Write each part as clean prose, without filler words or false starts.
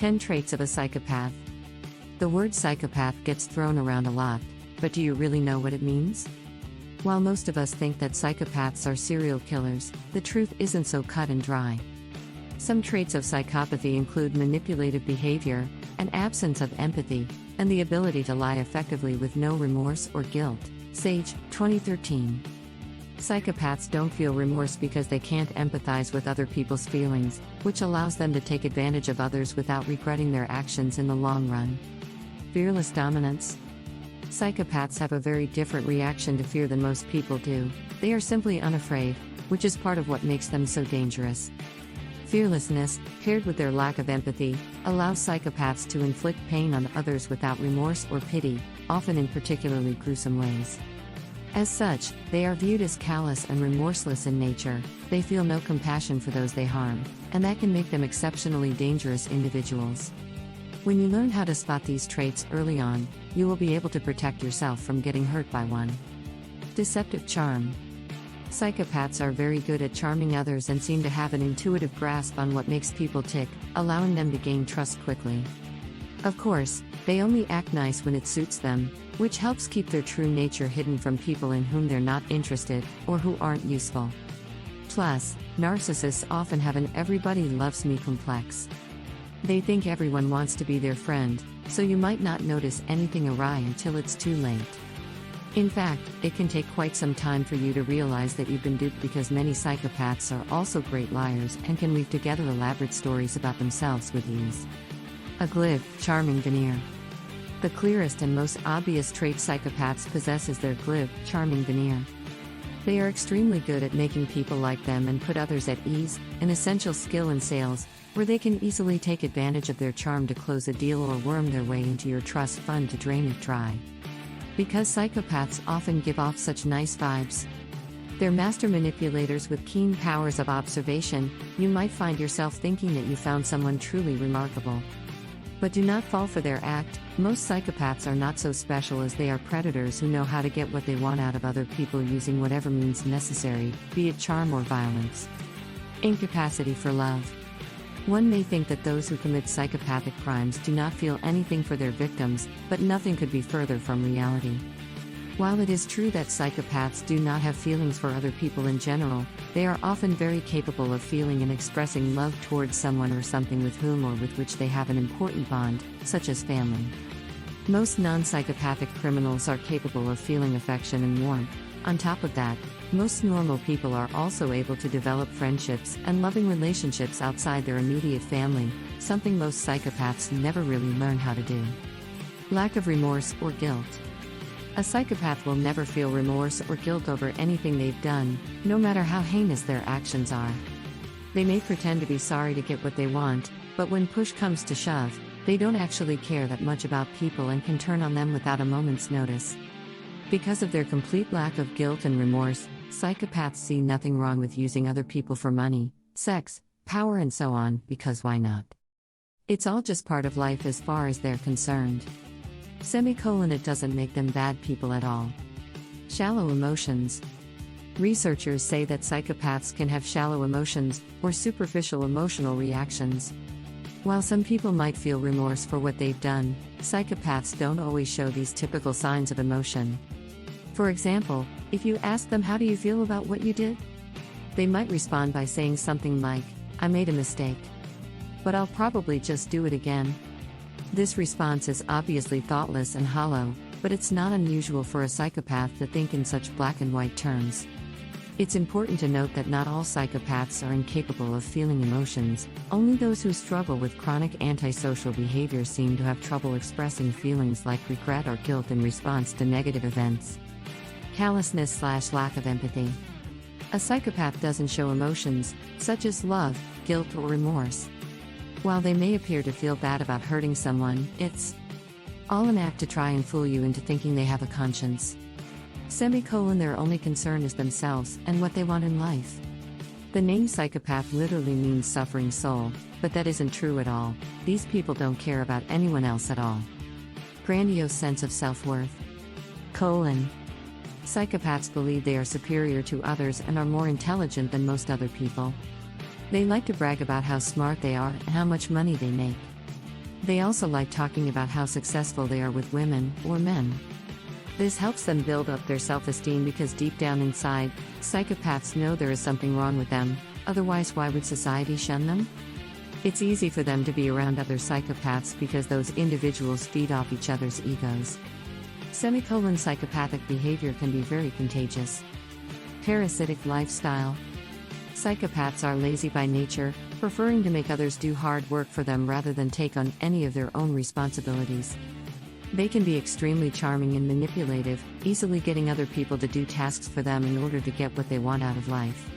10 Traits of a Psychopath. The word psychopath gets thrown around a lot, but do you really know what it means? While most of us think that psychopaths are serial killers, the truth isn't so cut and dry. Some traits of psychopathy include manipulative behavior, an absence of empathy, and the ability to lie effectively with no remorse or guilt. Sage, 2013. Psychopaths don't feel remorse because they can't empathize with other people's feelings, which allows them to take advantage of others without regretting their actions in the long run. Fearless dominance. Psychopaths have a very different reaction to fear than most people do. They are simply unafraid, which is part of what makes them so dangerous. Fearlessness, paired with their lack of empathy, allows psychopaths to inflict pain on others without remorse or pity, often in particularly gruesome ways. As such, they are viewed as callous and remorseless in nature. They feel no compassion for those they harm, and that can make them exceptionally dangerous individuals. When you learn how to spot these traits early on, you will be able to protect yourself from getting hurt by one. Deceptive charm. Psychopaths are very good at charming others and seem to have an intuitive grasp on what makes people tick, allowing them to gain trust quickly. Of course, they only act nice when it suits them, which helps keep their true nature hidden from people in whom they're not interested or who aren't useful. Plus, narcissists often have an everybody loves me complex. They think everyone wants to be their friend, so you might not notice anything awry until it's too late. In fact, it can take quite some time for you to realize that you've been duped because many psychopaths are also great liars and can weave together elaborate stories about themselves with ease. A glib, charming veneer. The clearest and most obvious trait psychopaths possess is their glib, charming veneer. They are extremely good at making people like them and put others at ease, an essential skill in sales, where they can easily take advantage of their charm to close a deal or worm their way into your trust fund to drain it dry. Because psychopaths often give off such nice vibes. They're master manipulators with keen powers of observation. You might find yourself thinking that you found someone truly remarkable. But do not fall for their act. Most psychopaths are not so special as they are predators who know how to get what they want out of other people using whatever means necessary, be it charm or violence. Incapacity for love. One may think that those who commit psychopathic crimes do not feel anything for their victims, but nothing could be further from reality. While it is true that psychopaths do not have feelings for other people in general, they are often very capable of feeling and expressing love towards someone or something with whom or with which they have an important bond, such as family. Most non-psychopathic criminals are capable of feeling affection and warmth. On top of that, most normal people are also able to develop friendships and loving relationships outside their immediate family, something most psychopaths never really learn how to do. Lack of remorse or guilt. A psychopath will never feel remorse or guilt over anything they've done, no matter how heinous their actions are. They may pretend to be sorry to get what they want, but when push comes to shove, they don't actually care that much about people and can turn on them without a moment's notice. Because of their complete lack of guilt and remorse, psychopaths see nothing wrong with using other people for money, sex, power and so on, because why not? It's all just part of life as far as they're concerned. It doesn't make them bad people at all. Shallow emotions. Researchers say that psychopaths can have shallow emotions, or superficial emotional reactions. While some people might feel remorse for what they've done, psychopaths don't always show these typical signs of emotion. For example, if you ask them how do you feel about what you did, they might respond by saying something like, I made a mistake. But I'll probably just do it again. This response is obviously thoughtless and hollow, but it's not unusual for a psychopath to think in such black and white terms. It's important to note that not all psychopaths are incapable of feeling emotions. Only those who struggle with chronic antisocial behavior seem to have trouble expressing feelings like regret or guilt in response to negative events. Callousness/lack of empathy. A psychopath doesn't show emotions, such as love, guilt or remorse. While they may appear to feel bad about hurting someone, it's all an act to try and fool you into thinking they have a conscience. Their only concern is themselves and what they want in life. The name psychopath literally means suffering soul, but that isn't true at all. These people don't care about anyone else at all. Grandiose sense of self-worth. Psychopaths believe they are superior to others and are more intelligent than most other people. They like to brag about how smart they are and how much money they make. They also like talking about how successful they are with women or men. This helps them build up their self-esteem because deep down inside, psychopaths know there is something wrong with them, otherwise why would society shun them? It's easy for them to be around other psychopaths because those individuals feed off each other's egos. Psychopathic behavior can be very contagious. Parasitic lifestyle. Psychopaths are lazy by nature, preferring to make others do hard work for them rather than take on any of their own responsibilities. They can be extremely charming and manipulative, easily getting other people to do tasks for them in order to get what they want out of life.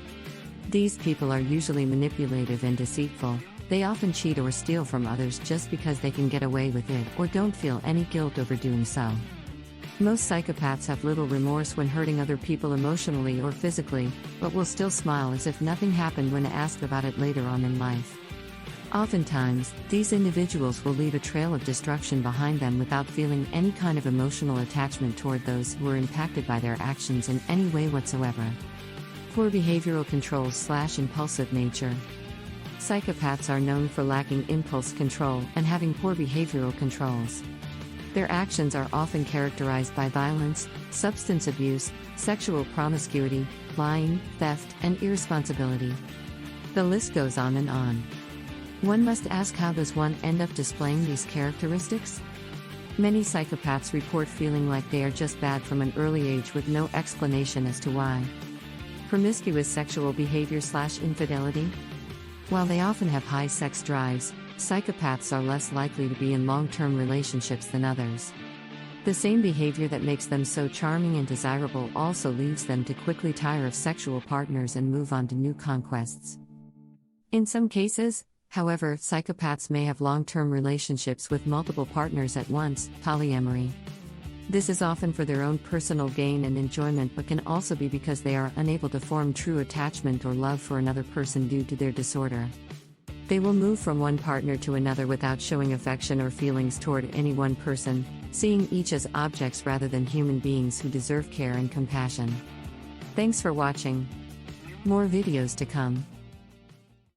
These people are usually manipulative and deceitful. They often cheat or steal from others just because they can get away with it or don't feel any guilt over doing so. Most psychopaths have little remorse when hurting other people emotionally or physically, but will still smile as if nothing happened when asked about it later on in life. Oftentimes, these individuals will leave a trail of destruction behind them without feeling any kind of emotional attachment toward those who are impacted by their actions in any way whatsoever. Poor behavioral control/impulsive nature. Psychopaths are known for lacking impulse control and having poor behavioral controls. Their actions are often characterized by violence, substance abuse, sexual promiscuity, lying, theft, and irresponsibility. The list goes on and on. One must ask, how does one end up displaying these characteristics? Many psychopaths report feeling like they are just bad from an early age with no explanation as to why. Promiscuous sexual behavior/infidelity. While they often have high sex drives, psychopaths are less likely to be in long-term relationships than others. The same behavior that makes them so charming and desirable also leaves them to quickly tire of sexual partners and move on to new conquests. In some cases, however, psychopaths may have long-term relationships with multiple partners at once, polyamory. This is often for their own personal gain and enjoyment, but can also be because they are unable to form true attachment or love for another person due to their disorder. They will move from one partner to another without showing affection or feelings toward any one person, seeing each as objects rather than human beings who deserve care and compassion. Thanks for watching. More videos to come.